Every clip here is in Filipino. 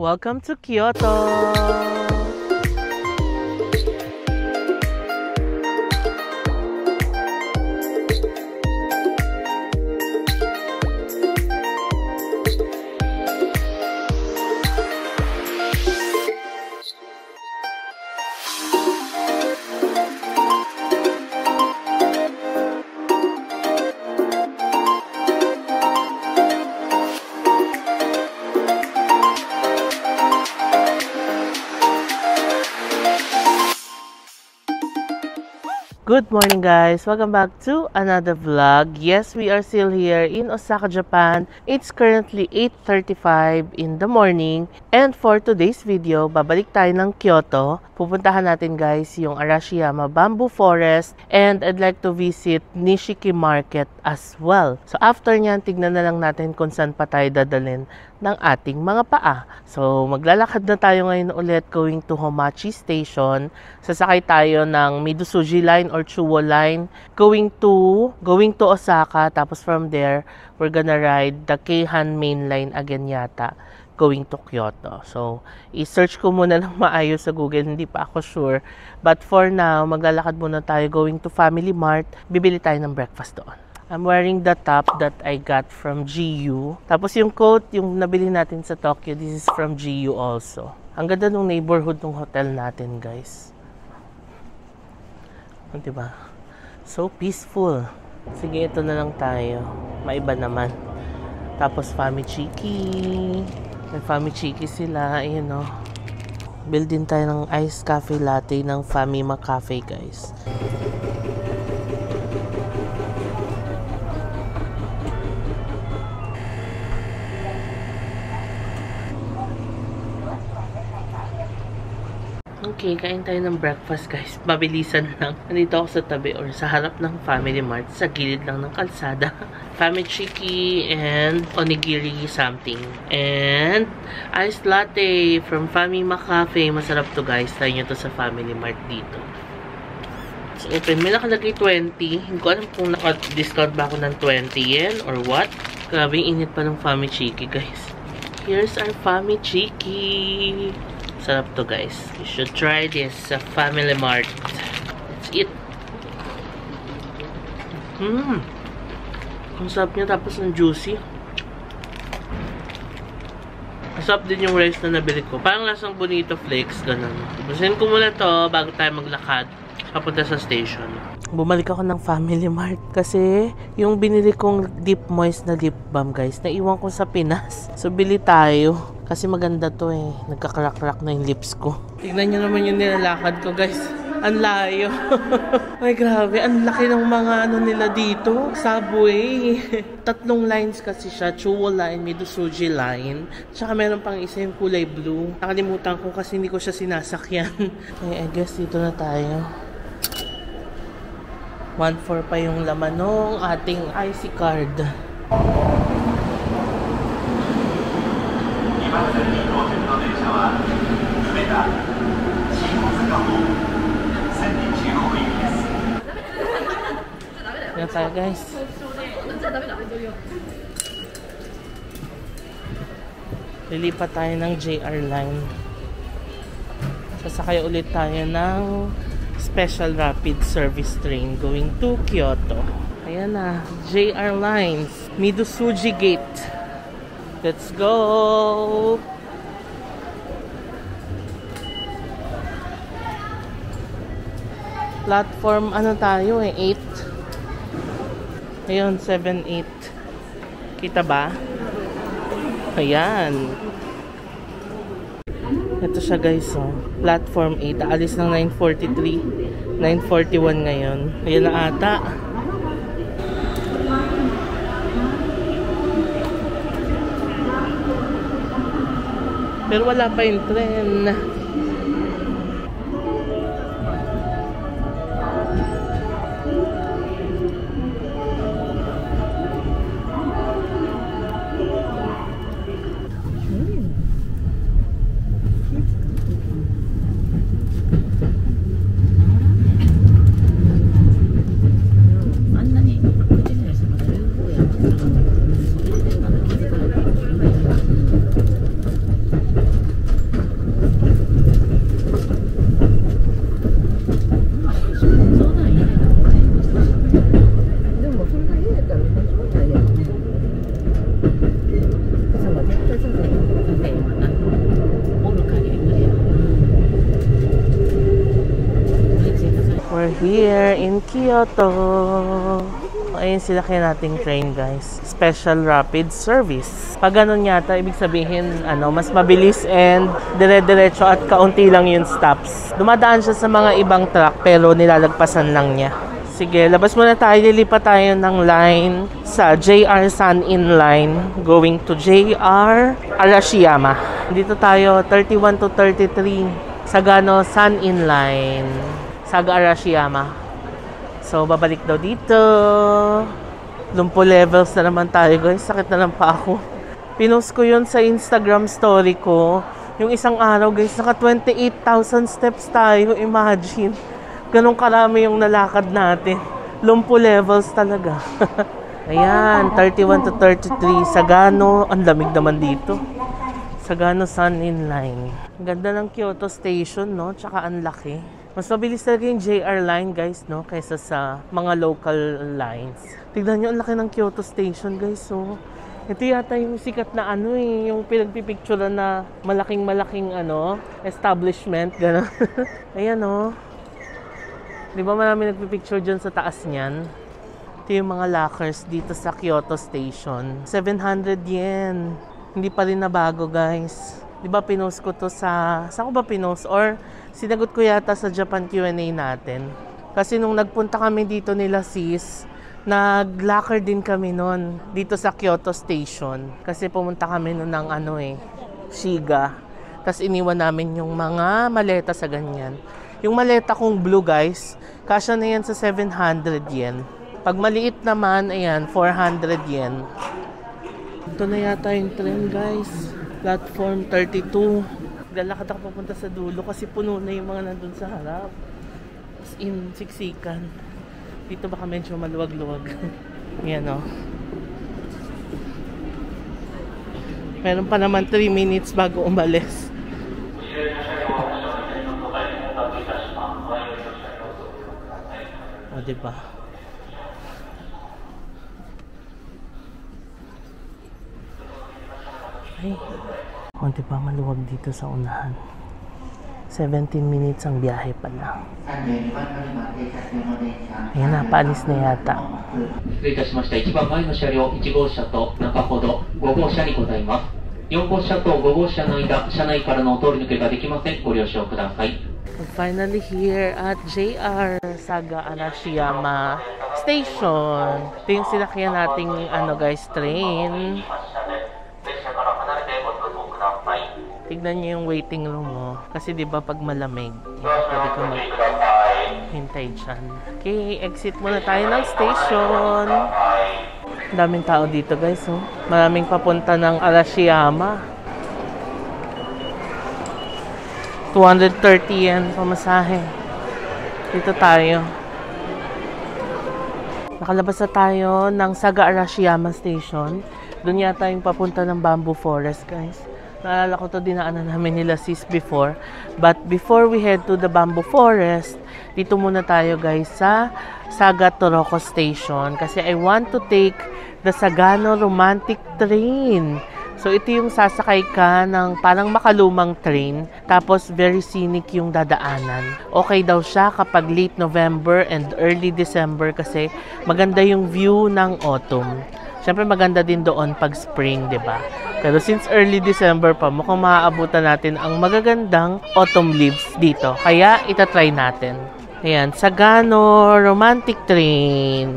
Welcome to Kyoto! Good morning guys! Welcome back to another vlog. Yes, we are still here in Osaka, Japan. It's currently 8:35 in the morning. And for today's video, babalik tayo ng Kyoto. Pupuntahan natin guys yung Arashiyama Bamboo Forest. And I'd like to visit Nishiki Market as well. So after nyan, tignan na lang natin kung saan pa tayo dadalhin ng ating mga paa. So maglalakad na tayo ngayon ulit going to Homachi Station. Sasakay tayo ng Midosuji Line or Chuo Line going to Osaka. Tapos from there, we're gonna ride the Keihan Main Line again yata going to Kyoto. So i-search ko muna ng maayos sa Google, hindi pa ako sure. But for now, maglalakad muna tayo going to Family Mart. Bibili tayo ng breakfast doon. I'm wearing the top that I got from GU. Tapos yung coat, yung nabili natin sa Tokyo, this is from GU also. Ang ganda ng neighborhood ng hotel natin, guys. Diba? So peaceful. Sige, ito na lang tayo. Maiba naman. Tapos Famichiki. May Famichiki sila. Ayun o. Build din tayo ng iced cafe latte ng Famima Cafe, guys. Okay, kain tayo ng breakfast guys. Mabilisan lang. Nandito ako sa tabi or sa harap ng Family Mart. Sa gilid lang ng kalsada. Famichiki and onigiri something. And iced latte from Famima Cafe. Masarap to guys. Try nyo to sa Family Mart dito. So open. May nakalagay 20. Hindi ko alam kung naka-discount ba ako ng 20 yen or what. Grabe, init pa ng Famichiki guys. Here's our Famichiki. Sarap to guys. You should try this sa Family Mart. Let's eat. Ang sarap niya, tapos ang juicy. Masarap din yung rice na nabili ko. Parang lasang Bonito Flakes, ganun. Basahin ko muna to bago tayo maglakad papunta sa station. Bumalik ako ng Family Mart kasi yung binili kong Deep Moist na lip balm guys, naiwan ko sa Pinas. So bili tayo. Kasi maganda to eh. Nagkakarak-rak na yung lips ko. Tignan nyo naman yung nilalakad ko guys. Ang layo. Ay grabe. Ang laki ng mga ano nila dito. Subway. 3 lines kasi siya. Chuo Line, Midosuji Line. Tsaka meron pang isa yung kulay blue. Nakalimutan ko kasi hindi ko siya sinasakyan. Okay, I guess dito na tayo. 1.4 pa yung laman ng ating IC card. Yan tayo guys. Lilipat tayo ng JR line. Sasakay ulit tayo ng special rapid service train going to Kyoto. Ayan na, JR lines, Midosuji Gate. Let's go! Platform, ano tayo eh, 8. Ayun, 7, 8. Kita ba? Ayan. Ito siya guys, oh. Platform 8. Aalis ng 9:43. 9:41 ngayon. Ayan na ata. Pero wala pa yung tren. here in Kyoto. Ayun sila kaya nating train, guys. Special rapid service. Pag ganun yata, ibig sabihin, mas mabilis and dire-diretso at kaunti lang yung stops. Dumadaan siya sa mga ibang truck pero nilalagpasan lang niya. Sige, labas muna tayo. Lilipat tayo ng line sa JR San-in Line going to JR Arashiyama. Dito tayo, 31 to 33. Sagano San-in Line. Saga Arashiyama. So, babalik daw dito. Lumpo levels na naman tayo, guys. Sakit na lang pa ako. Pinost ko yun sa Instagram story ko. Yung isang araw, guys, naka 28,000 steps tayo. Imagine. Ganong karami yung nalakad natin. Lumpo levels talaga. Ayan, 31 to 33. Sagano. Ang lamig naman dito. Sagano San-in Line. Ganda ng Kyoto Station, no? Tsaka ang laki. Mas mabilis talaga yung JR line, guys, no? Kaysa sa mga local lines. Tignan nyo, ang laki ng Kyoto Station, guys, so. Ito yata yung sikat na yung pinagpipicture na malaking establishment, gano'n. Ayan, no? Di ba marami nagpipicture dyan sa taas niyan? Ito yung mga lockers dito sa Kyoto Station. 700 yen. Hindi pa rin nabago, guys. Di ba pinost ko to saan ko ba pinost? Or sinagot ko yata sa Japan Q&A natin. Kasi nung nagpunta kami dito nila sis, nag-locker din kami nun dito sa Kyoto Station. Kasi pumunta kami nun ng Shiga. Tapos iniwan namin yung mga maleta sa ganyan. Yung maleta kong blue, guys, kasya na yan sa 700 yen. Pag maliit naman, ayan, 400 yen. Ito na yata yung train, guys. Platform 32. Galakad ako papunta sa dulo kasi puno na yung mga nandun sa harap. As in, siksikan. Dito baka medyo maluwag-luwag. Yan, o. Meron pa naman 3 minutes bago umalis. O, diba? Ay. O, diba maluwag dito sa unahan. 17 minutes ang biyahe pala. Ayan na, paalis na yata. 失礼いたしました。一番前の車両1号車と中ほど5号車にございます。4号車と5号車の間、車内からのお通り抜けができません。ご了承ください。Finally here at JR Saga Arashiyama Station. Ito yung sinakyan nating guys, train. Tignan niyo yung waiting room mo. Kasi di ba pag malamig, pwede ka maghintay dyan. Okay, exit muna tayo ng station. Daming tao dito, guys. Oh. Maraming papunta ng Arashiyama. 230 yan pamasahe. Dito tayo. Nakalabas na tayo ng Saga Arashiyama Station. Doon yata yung papunta ng Bamboo Forest, guys. Naalala ko to, dinaanan namin nila sis before. But before we head to the Bamboo Forest, dito muna tayo, guys, sa Saga Toroko Station. Kasi I want to take the Sagano Romantic Train. So, ito yung sasakay ka ng parang makalumang train. Tapos, very scenic yung dadaanan. Okay daw siya kapag late November and early December kasi maganda yung view ng autumn. Siyempre, maganda din doon pag spring, di ba? Pero since early December pa, mukhang maaabutan natin ang magagandang autumn leaves dito. Kaya, itatry natin. Ayan, Sagano Romantic Train.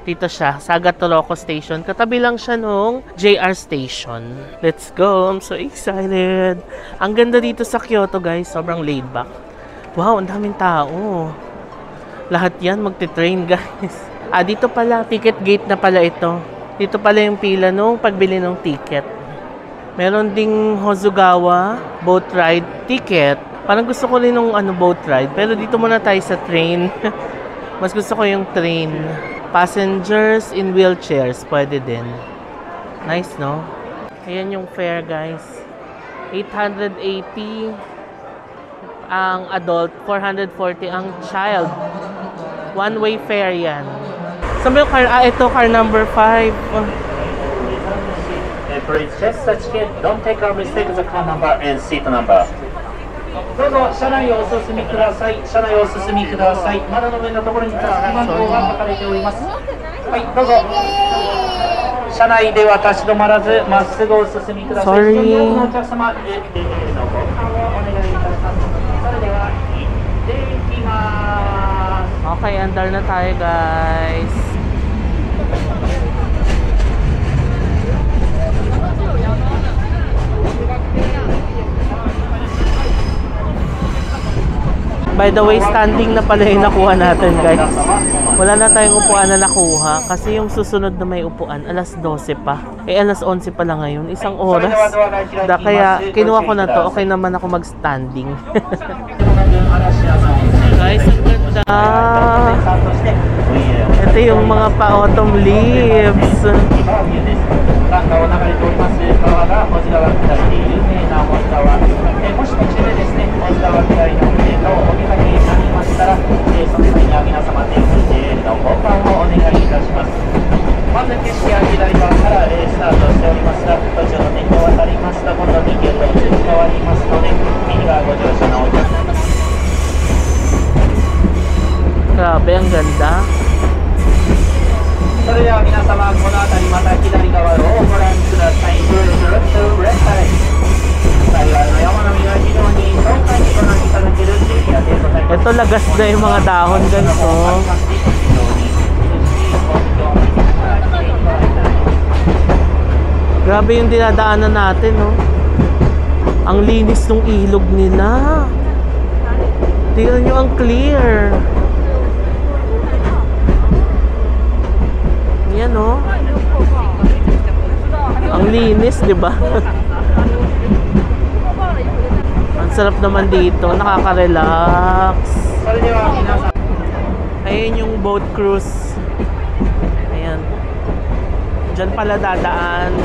Dito siya, Saga Toroko Station. Katabi lang siya nung JR Station. Let's go! I'm so excited! Ang ganda dito sa Kyoto, guys. Sobrang laid back. Wow, ang daming tao. Lahat yan magte-train, guys. Dito pala, ticket gate na pala ito. Dito pala yung pila nung pagbili ng ticket. Meron ding Hozugawa boat ride ticket. Parang gusto ko rin nung boat ride. Pero dito muna tayo sa train. Mas gusto ko yung train. Passengers in wheelchairs, pwede din. Nice, no? Ayan yung fare, guys. 880 ang adult, 440 ang child. One-way fare yan. Sabi yung car, ito car number 5. Please check the ticket. Don't take our mistake as a car number and seat number. どうぞ車内をお進みください。車内をお進みください。窓の上のところに座席番号が書かれております。はい、どうぞ。車内では立ち止まらず、まっすぐお進みください。Sorry. 一人多くのお客様、のご勘をお願いいたします。それでは、行ってきます。Okay, andar na tayo guys. By the way, standing na pala yung nakuha natin guys. Wala na tayong upuan na nakuha kasi yung susunod na may upuan alas 12 pa. Alas 11 pa lang ngayon, isang oras. Kaya kinuha ko na to, okay naman ako mag-standing. Guys, ang ganda. Ito yung mga pa-autumn leaves. Grabe, ang ganda. それでは皆様、この辺りまた左側をご覧ください。ぐるぐるっとブレッドです。幸いの山並みが非常に爽快にご覧いただけるエリアでございます。Ito lagas na yung mga dahon guys, oh. Grabe yung dinadaanan natin, oh. Ang linis ng ilog nila. Tingnan nyo, ang clear. Yan, oh. Ang linis, di ba? Ang sarap naman dito, nakaka-relax. Ayan yung boat cruise. Ayan. Diyan pala dadaan.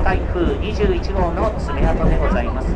Typhoon 21号の爪痕でございます。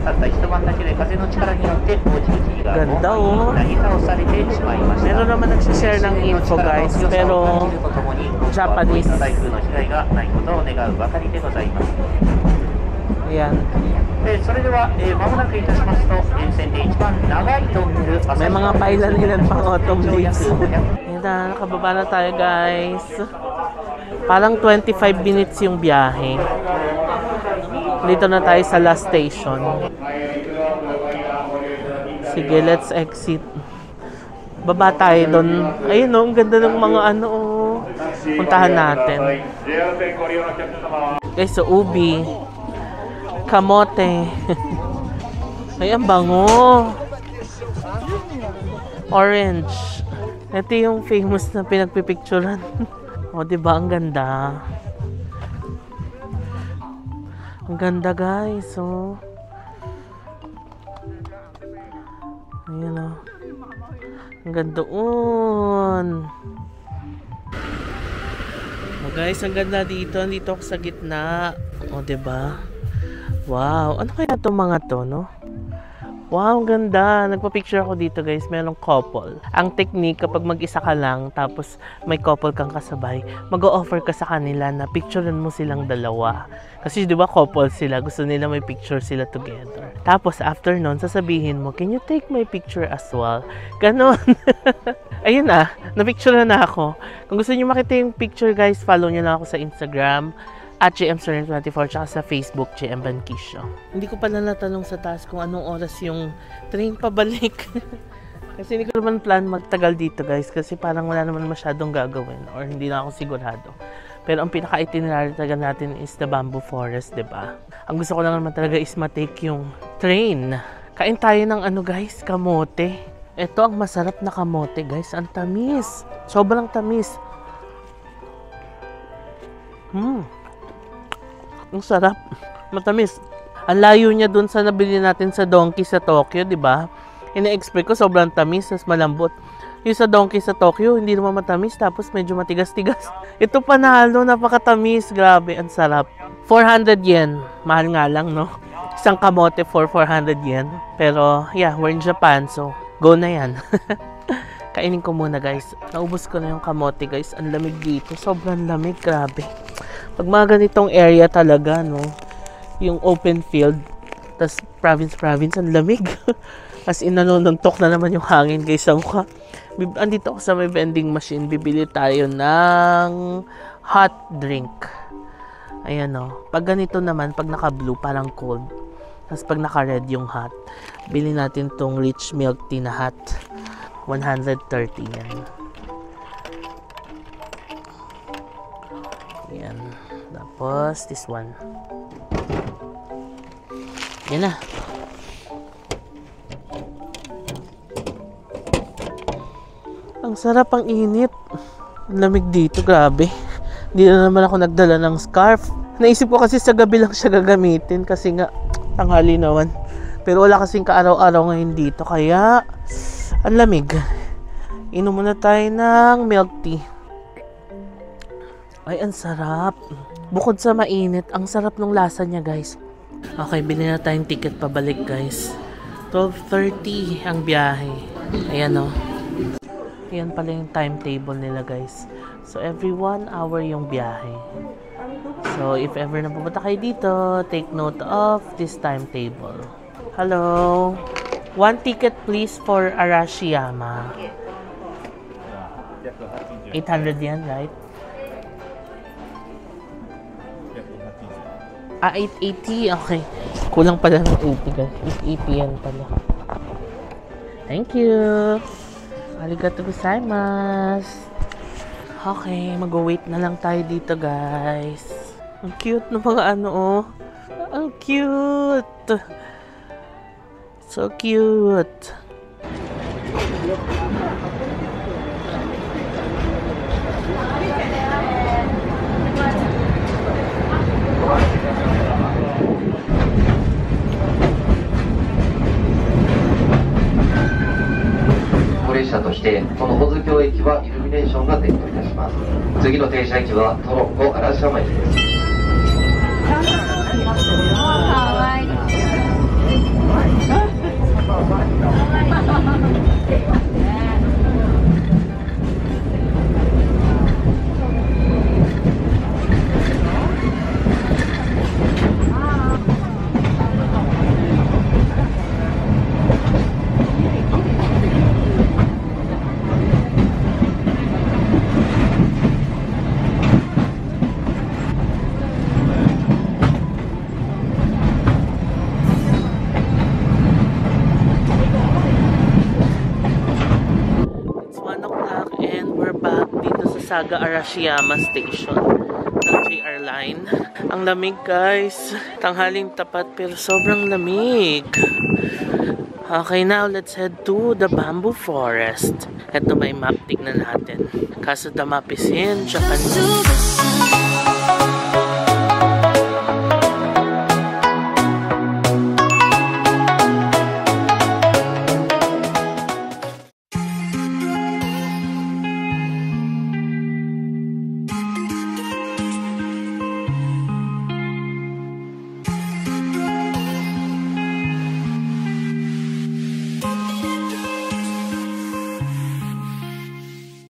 たった一晩だけで風の力によって大地木々がなぎ倒されてしまいました。Meron naman nagsishare ng info guys, pero Japanese. 台風の被害がないことを願うばかりでございます。Ayan. それでは間もなくいたしますと沿線で一番長いトンネル May mga pailan-ilan pang autumn leaves. Ayan na, nakababa na tayo guys. Parang 25 minutes yung biyahe. Dito na tayo sa last station. Sige, let's exit. Baba tayo doon. Ayun, oh, ang ganda ng mga ano, oh. Puntahan natin. Guys, so ubi, kamote. Ay, ang bango. Orange. Ito yung famous na pinagpipicturan. O, diba? Ang ganda. Ang ganda, guys. Oh. Ayan, oh. Ang ganda doon. Oh, guys, ang ganda dito. Dito ako sa gitna. O, diba? Wow. Ano kaya itong mga to, no? Wow, ang ganda. Nagpa-picture ako dito guys. Merong couple. Ang technique kapag mag-isa ka lang tapos may couple kang kasabay, mag-o-offer ka sa kanila na picturean mo silang dalawa. Kasi di ba couple sila, gusto nila may picture sila together. Tapos after nun, sasabihin mo, can you take my picture as well? Ganon. Ayun na, na-picture na ako. Kung gusto niyo makita yung picture guys, follow niyo lang ako sa Instagram at JM24 tsaka sa Facebook, JM Bankisyo. Hindi ko pala natanong sa taas kung anong oras yung train pabalik. Kasi hindi ko naman plan magtagal dito guys kasi parang wala naman masyadong gagawin or hindi na ako sigurado. Pero ang pinaka-itinerary talaga natin is the Bamboo Forest, diba? Ang gusto ko lang naman talaga is matake yung train. Kain tayo ng ano guys, kamote. Ito ang masarap na kamote guys, ang tamis. Sobrang tamis. Ang sarap. Matamis. Ang layo niya dun sa nabili natin sa Donkey sa Tokyo, di ba? Ina-expect ko sobrang tamis, mas malambot. Yung sa Donkey sa Tokyo, hindi naman matamis, tapos medyo matigas-tigas. Ito panalo, napakatamis. Grabe, ang sarap. 400 yen. Mahal nga lang, no? Isang kamote for 400 yen. Pero, yeah, we're in Japan, so Go na yan. Kainin ko muna guys. Naubos ko na yung kamote guys. Ang lamig dito. Sobrang lamig. Grabe. Pag mga ganitong area talaga, no? Yung open field. Tas province. Ang lamig. As in, nanununtok na naman yung hangin guys sa mukha. Andito ako sa may vending machine. Bibili tayo ng hot drink. Ayan o. Pag ganito naman, pag naka-blue, parang cold. Tapos pag naka-red yung hot, bili natin tong rich milk tea na hot. 130 yan. Yan. Tapos, this one. Yan na. Ang sarap, ang init. Ang lamig dito, grabe. Hindi na naman ako nagdala ng scarf. Naisip ko kasi sa gabi lang siya gagamitin kasi nga tanghali naman. Pero wala kasing kaaraw-araw ngayon dito kaya ang lamig. Inom muna tayo ng milk tea. Ay, ang sarap. Bukod sa mainit, ang sarap ng lasa niya guys. Okay, bilhin na tayong ticket pabalik guys. 12:30 ang biyahe. Ayan o. Ayan pala yung timetable nila guys. So, every 1 hour yung biyahe. So, if ever na pumunta kayo dito, take note of this timetable. Hello? 1 ticket please for Arashiyama. 800 yan, right? 880. Okay. Kulang pala ng 80 guys. 880 yan pala. Thank you. Arigatou gozaimasu. Okay, mag-wait na lang tayo dito guys. Ang cute ng mga ano oh. Ang cute. So cute.車としてこの保津峡駅はイルミネーションが点灯いたします。次の停車駅はトロッコ嵐山駅です。かわいい。Saga Arashiyama Station ng JR Line. Ang lamig guys. Tanghaling tapat pero sobrang lamig. Okay, now let's head to the bamboo forest. Ito may map, tignan natin. Kaso the map is in Japan.